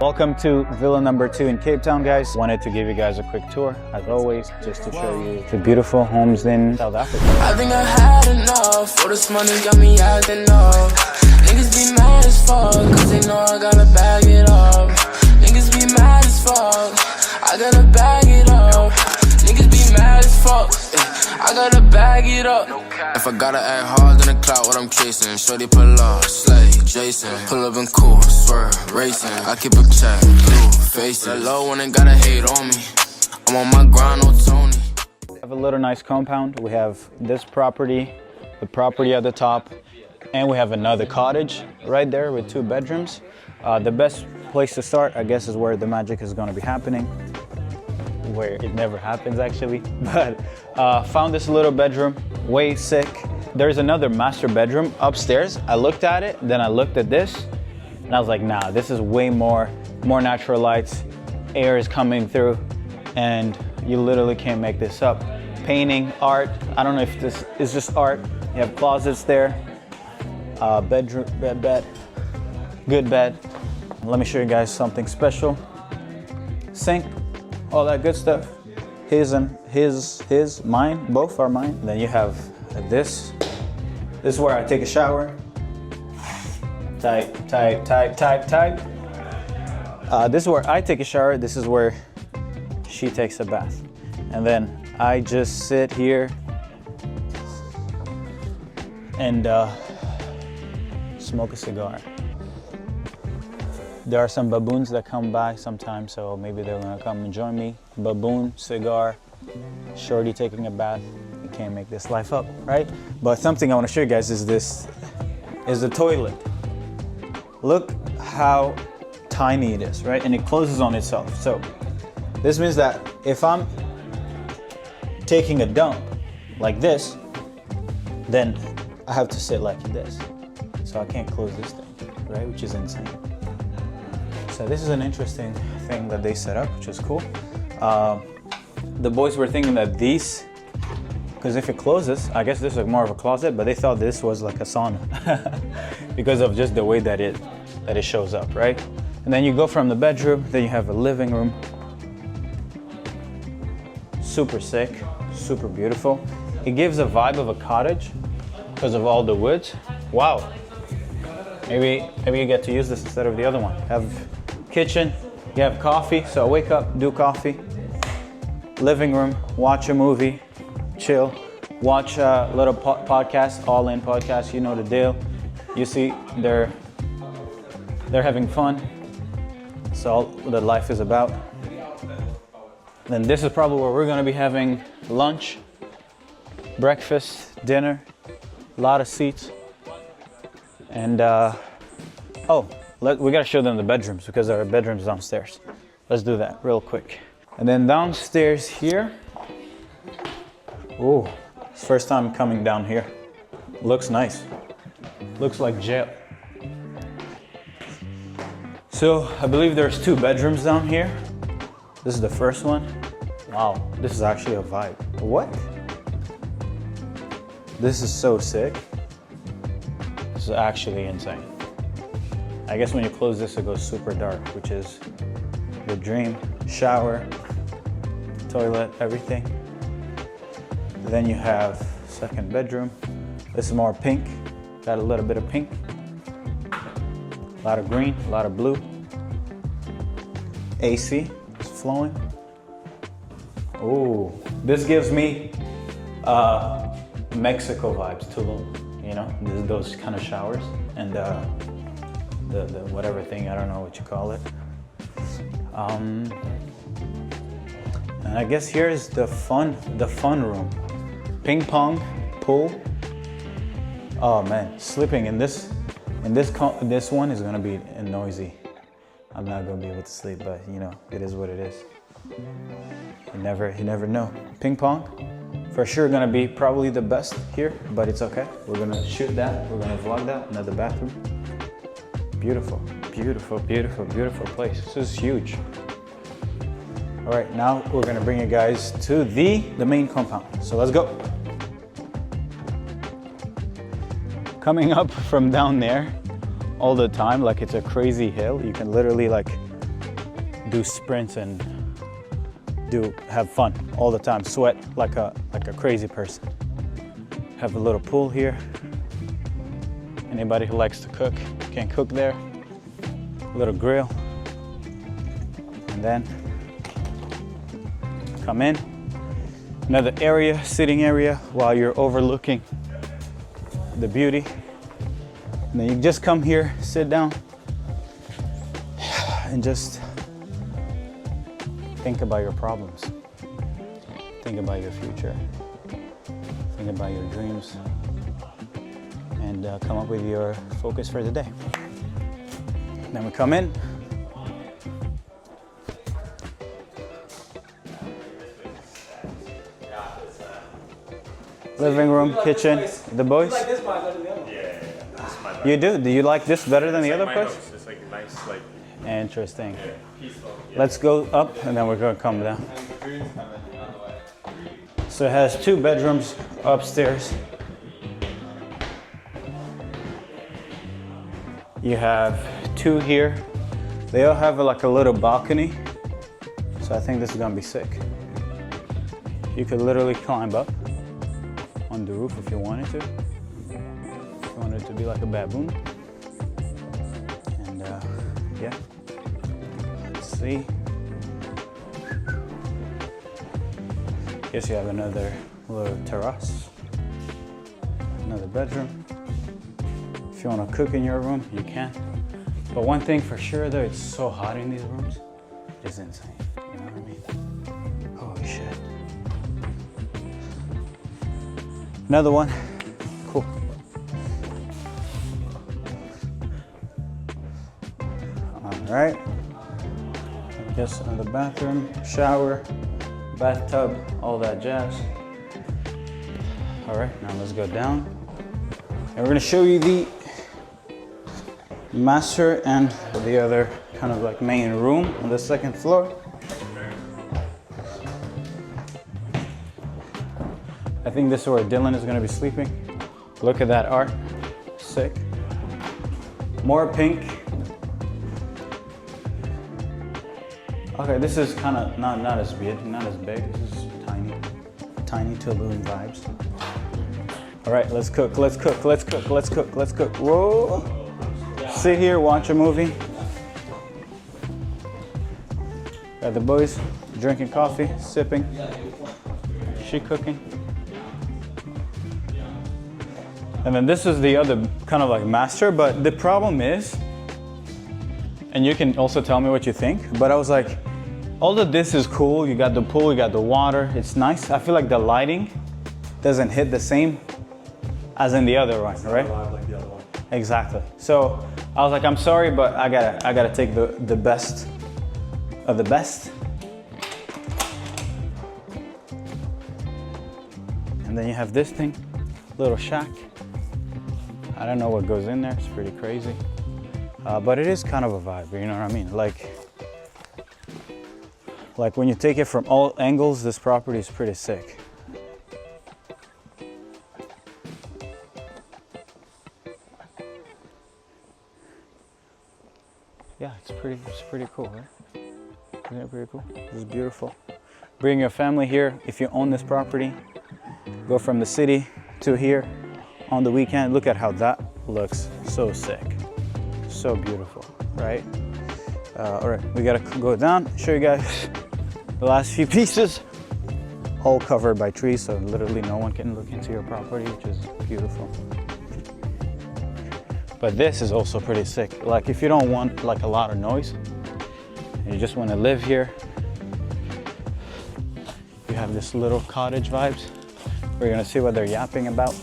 Welcome to Villa number 2 in Cape Town, guys. Wanted to give you guys a quick tour, as always, just to show you the beautiful homes in South Africa. I think I had enough, all this money got me acting up. Niggas be mad as fuck, cause they know I gotta bag it up. Niggas be mad as fuck, I gotta bag it up. Niggas be mad as fuck, I gotta bag it up. If I gotta act hard, then the clout what I'm chasing. Shorty pull up, slay, Jason. Pull up and cool, swerve, racing. I keep a check, blue, face it. Low when they gotta hate on me. I'm on my grind, no Tony. We have a little nice compound. We have this property, the property at the top, and we have another cottage right there with 2 bedrooms. The best place to start, I guess, is where the magic is gonna be happening. Where it never happens actually, but found this little bedroom, way sick. There's another master bedroom upstairs. I looked at it, then I looked at this, and I was like, nah, this is way more natural lights, air is coming through, and you literally can't make this up. Painting, art, I don't know if this is just art. You have closets there, bedroom, bed, good bed. Let me show you guys something special. Sink, all that good stuff. His and his, mine, both are mine. And then you have this. This is where I take a shower. Type. This is where I take a shower. This is where she takes a bath. And then I just sit here and smoke a cigar. There are some baboons that come by sometimes, so maybe they're gonna come and join me. Baboon, cigar, shorty taking a bath. You can't make this life up, right? But something I wanna show you guys is the toilet. Look how tiny it is, right? And it closes on itself. So this means that if I'm taking a dump like this, then I have to sit like this. So I can't close this thing, right? Which is insane. So this is an interesting thing that they set up, which is cool. The boys were thinking that these, because if it closes, I guess this is more of a closet, but they thought this was like a sauna because of just the way that it shows up, right? And then you go from the bedroom, then you have a living room. Super sick, super beautiful. It gives a vibe of a cottage because of all the woods. Wow. Maybe you get to use this instead of the other one. Have kitchen, you have coffee, so wake up, do coffee. Living room, watch a movie, chill, watch a little podcast, all in podcast, you know the deal. You see, they're having fun. That's all that life is about. Then this is probably where we're gonna be having lunch, breakfast, dinner, a lot of seats. And we gotta show them the bedrooms because there are bedrooms downstairs. Let's do that real quick. And then downstairs here, oh, it's first time coming down here. Looks nice. Looks like jail. So I believe there's 2 bedrooms down here. This is the first one. Wow, this is actually a vibe. What? This is so sick. This is actually insane. I guess when you close this, it goes super dark, which is the dream. Shower, toilet, everything. Then you have second bedroom. This is more pink. Got a little bit of pink. A lot of green, a lot of blue. AC is flowing. Oh, this gives me Mexico vibes, Tulum. You know, those kind of showers and the whatever thing, I don't know what you call it. And I guess here's the fun room. Ping pong, pool. Oh man, sleeping in this one is gonna be noisy. I'm not gonna be able to sleep, but you know, it is what it is. You never know. Ping pong, for sure gonna be probably the best here, but it's okay. We're gonna shoot that, we're gonna vlog that, another bathroom. Beautiful, beautiful, beautiful, beautiful place. This is huge. All right, now we're gonna bring you guys to the main compound. So let's go. Coming up from down there all the time, like it's a crazy hill. You can literally like do sprints and have fun all the time, sweat like a crazy person. Have a little pool here. Anybody who likes to cook can cook there. A little grill. And then come in. Another area, sitting area, while you're overlooking the beauty. And then you just come here, sit down, and just think about your problems. Think about your future. Think about your dreams. And come up with your focus for the day. Then we come in. Living room, kitchen, the boys. Like this better than the other one. Yeah. You do? Do you like this better than the other place? It's like nice, like Interesting. peaceful. Let's go up and then we're gonna come down. So it has 2 bedrooms upstairs. You have 2 here. They all have like a little balcony. So I think this is gonna be sick. You could literally climb up on the roof if you wanted to. If you wanted to be like a baboon. And yeah. Let's see. Guess you have another little terrace. Another bedroom. If you want to cook in your room, you can. But one thing for sure though, it's so hot in these rooms. It's insane. You know what I mean? Holy shit. Another one. Cool. All right. Just another bathroom, shower, bathtub, all that jazz. All right, now let's go down. And we're gonna show you the master and the other kind of like main room on the 2nd floor. I think this is where Dylan is gonna be sleeping. Look at that art, sick. More pink. Okay, this is kind of not as big, not as big. This is tiny Tulum vibes. All right, let's cook, let's cook, let's cook, let's cook, let's cook. Whoa! Sit here, watch a movie. Got the boys drinking coffee, sipping. She cooking. And then this is the other kind of like master, but the problem is, and you can also tell me what you think, but I was like, all of this is cool. You got the pool, you got the water, it's nice. I feel like the lighting doesn't hit the same as in the other one, right? Like the other one. Exactly. So I was like, I'm sorry, but I gotta take the best of the best. And then you have this thing, little shack. I don't know what goes in there, it's pretty crazy. But it is kind of a vibe, you know what I mean? Like when you take it from all angles, this property is pretty sick. Yeah, it's pretty cool, right? Isn't it pretty cool? It's beautiful. Bring your family here if you own this property. Go from the city to here on the weekend. Look at how that looks, so sick. So beautiful, right? All right, we gotta go down, show you guys the last few pieces. All covered by trees, so literally no one can look into your property, which is beautiful. But this is also pretty sick. Like if you don't want like a lot of noise, and you just wanna live here, you have this little cottage vibes. We're gonna see what they're yapping about.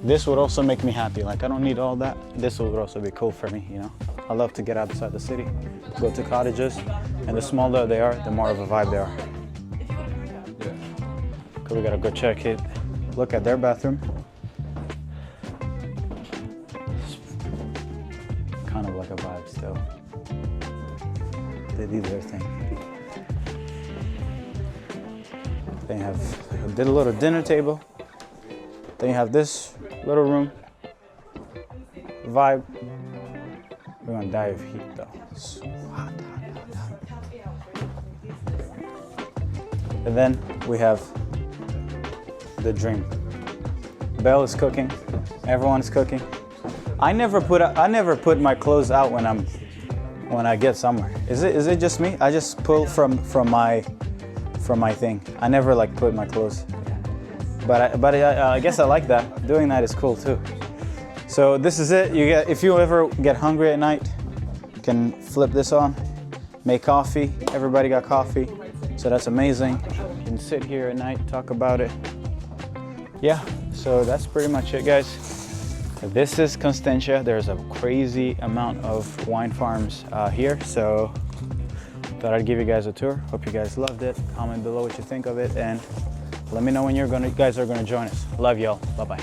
This would also make me happy. Like I don't need all that. This would also be cool for me, you know? I love to get outside the city, go to cottages, and the smaller they are, the more of a vibe they are. Okay, we gotta go check it. Look at their bathroom. It's kind of like a vibe still. They do their thing. They did a little dinner table. Then you have this little room, vibe, We're gonna die of heat though. So hot, hot, hot, hot. And then we have the dream. Belle is cooking. Everyone's cooking. I never put my clothes out when I get somewhere. Is it just me? I just pull from my thing. I never like put my clothes. But I guess I like that. Doing that is cool too. So this is it. If you ever get hungry at night, you can flip this on, make coffee. Everybody got coffee, so that's amazing. You can sit here at night, talk about it. Yeah, so that's pretty much it, guys. This is Constantia. There's a crazy amount of wine farms here, so thought I'd give you guys a tour. Hope you guys loved it. Comment below what you think of it, and let me know when you guys are gonna join us. Love y'all. Bye-bye.